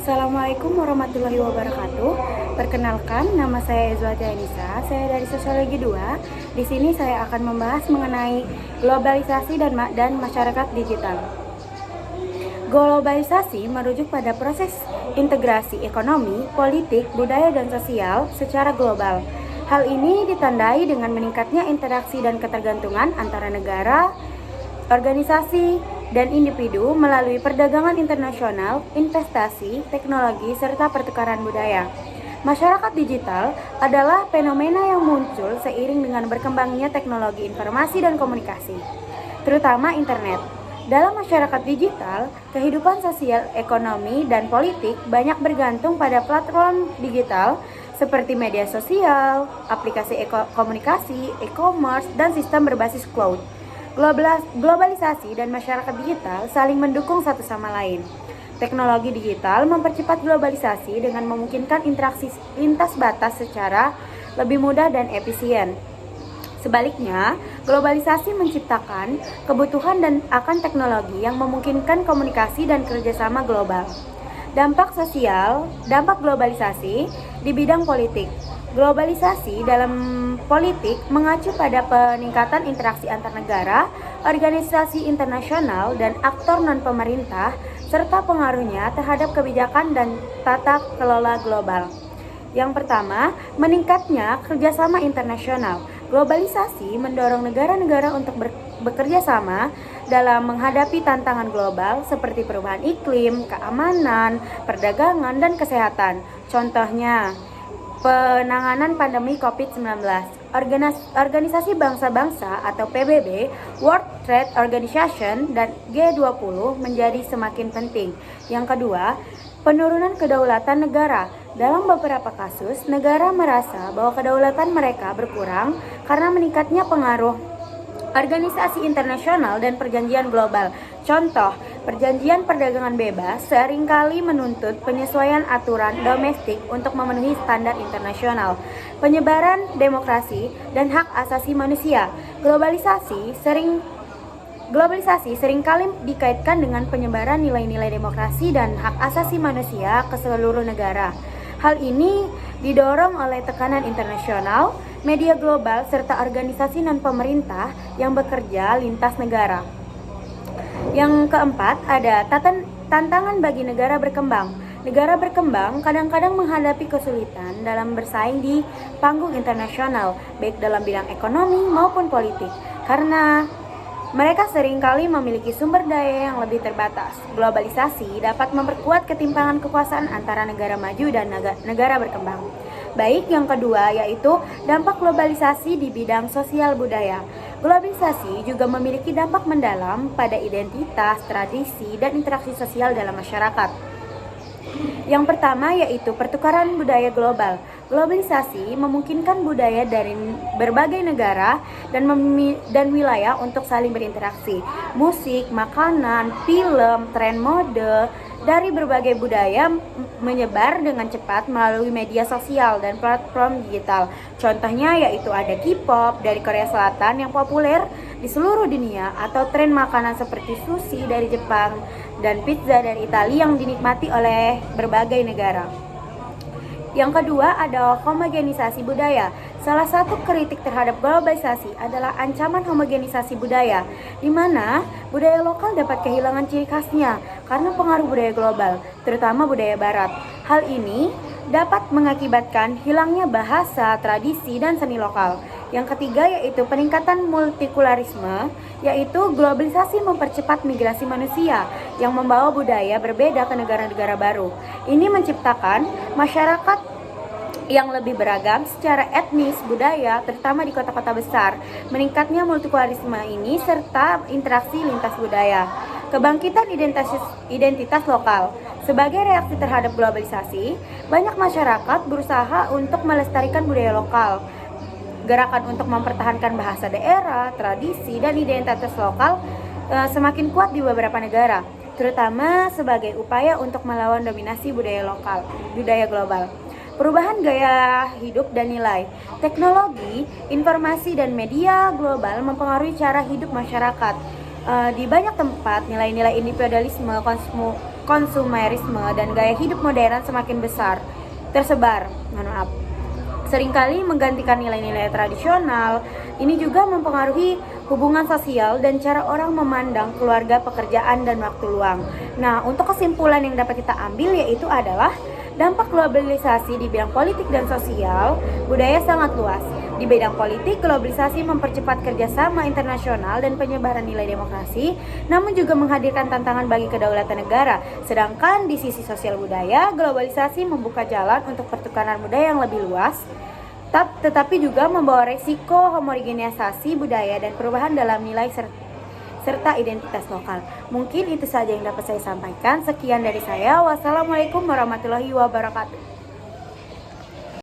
Assalamualaikum warahmatullahi wabarakatuh. Perkenalkan, nama saya Ezwati Anissa. Saya dari Sosiologi 2. Di sini saya akan membahas mengenai globalisasi dan masyarakat digital. Globalisasi merujuk pada proses integrasi ekonomi, politik, budaya, dan sosial secara global. Hal ini ditandai dengan meningkatnya interaksi dan ketergantungan antara negara, organisasi, dan individu melalui perdagangan internasional, investasi, teknologi, serta pertukaran budaya. Masyarakat digital adalah fenomena yang muncul seiring dengan berkembangnya teknologi informasi dan komunikasi, terutama internet. Dalam masyarakat digital, kehidupan sosial, ekonomi, dan politik banyak bergantung pada platform digital seperti media sosial, aplikasi komunikasi, e-commerce, dan sistem berbasis cloud. Globalisasi dan masyarakat digital saling mendukung satu sama lain. Teknologi digital mempercepat globalisasi dengan memungkinkan interaksi lintas batas secara lebih mudah dan efisien. Sebaliknya, globalisasi menciptakan kebutuhan dan akan teknologi yang memungkinkan komunikasi dan kerjasama global. Dampak globalisasi di bidang politik. Globalisasi dalam politik mengacu pada peningkatan interaksi antar negara, organisasi internasional, dan aktor non-pemerintah, serta pengaruhnya terhadap kebijakan dan tata kelola global. Yang pertama, meningkatnya kerjasama internasional. Globalisasi mendorong negara-negara untuk bekerja sama dalam menghadapi tantangan global seperti perubahan iklim, keamanan, perdagangan, dan kesehatan. Contohnya, penanganan pandemi COVID-19. Organisasi Bangsa-Bangsa atau PBB, World Trade Organization, dan G20 menjadi semakin penting. Yang kedua, penurunan kedaulatan negara. Dalam beberapa kasus, negara merasa bahwa kedaulatan mereka berkurang karena meningkatnya pengaruh organisasi internasional dan perjanjian global. Contoh, perjanjian perdagangan bebas seringkali menuntut penyesuaian aturan domestik untuk memenuhi standar internasional. Penyebaran demokrasi dan hak asasi manusia. Globalisasi seringkali dikaitkan dengan penyebaran nilai-nilai demokrasi dan hak asasi manusia ke seluruh negara. Hal ini didorong oleh tekanan internasional, media global, serta organisasi non-pemerintah yang bekerja lintas negara. Yang keempat, ada tantangan bagi negara berkembang. Negara berkembang kadang-kadang menghadapi kesulitan dalam bersaing di panggung internasional, baik dalam bidang ekonomi maupun politik, karena mereka seringkali memiliki sumber daya yang lebih terbatas. Globalisasi dapat memperkuat ketimpangan kekuasaan antara negara maju dan negara berkembang. Baik, yang kedua yaitu dampak globalisasi di bidang sosial budaya. Globalisasi juga memiliki dampak mendalam pada identitas, tradisi, dan interaksi sosial dalam masyarakat. Yang pertama yaitu pertukaran budaya global. Globalisasi memungkinkan budaya dari berbagai negara dan wilayah untuk saling berinteraksi. Musik, makanan, film, tren mode dari berbagai budaya menyebar dengan cepat melalui media sosial dan platform digital. Contohnya yaitu ada K-pop dari Korea Selatan yang populer di seluruh dunia, atau tren makanan seperti sushi dari Jepang dan pizza dari Italia yang dinikmati oleh berbagai negara. Yang kedua ada homogenisasi budaya. Salah satu kritik terhadap globalisasi adalah ancaman homogenisasi budaya, di mana budaya lokal dapat kehilangan ciri khasnya karena pengaruh budaya global, terutama budaya barat. Hal ini dapat mengakibatkan hilangnya bahasa, tradisi, dan seni lokal. Yang ketiga yaitu peningkatan multikulturalisme, yaitu globalisasi mempercepat migrasi manusia yang membawa budaya berbeda ke negara-negara baru. Ini menciptakan masyarakat yang lebih beragam secara etnis, budaya, terutama di kota-kota besar. Meningkatnya multikulturalisme ini serta interaksi lintas budaya. Kebangkitan identitas lokal. Sebagai reaksi terhadap globalisasi, banyak masyarakat berusaha untuk melestarikan budaya lokal. Gerakan untuk mempertahankan bahasa daerah, tradisi, dan identitas lokal semakin kuat di beberapa negara, terutama sebagai upaya untuk melawan dominasi budaya global. Perubahan gaya hidup dan nilai. Teknologi, informasi, dan media global mempengaruhi cara hidup masyarakat. Di banyak tempat, nilai-nilai individualisme, konsumerisme dan gaya hidup modern semakin tersebar. Seringkali menggantikan nilai-nilai tradisional. Ini juga mempengaruhi hubungan sosial dan cara orang memandang keluarga, pekerjaan, dan waktu luang. Nah, untuk kesimpulan yang dapat kita ambil yaitu adalah dampak globalisasi di bidang politik dan sosial budaya sangat luas. Di bidang politik, globalisasi mempercepat kerjasama internasional dan penyebaran nilai demokrasi, namun juga menghadirkan tantangan bagi kedaulatan negara. Sedangkan di sisi sosial budaya, globalisasi membuka jalan untuk pertukaran budaya yang lebih luas, tetapi juga membawa resiko homogenisasi budaya dan perubahan dalam nilai serta identitas lokal. Mungkin itu saja yang dapat saya sampaikan. Sekian dari saya. Wassalamualaikum warahmatullahi wabarakatuh.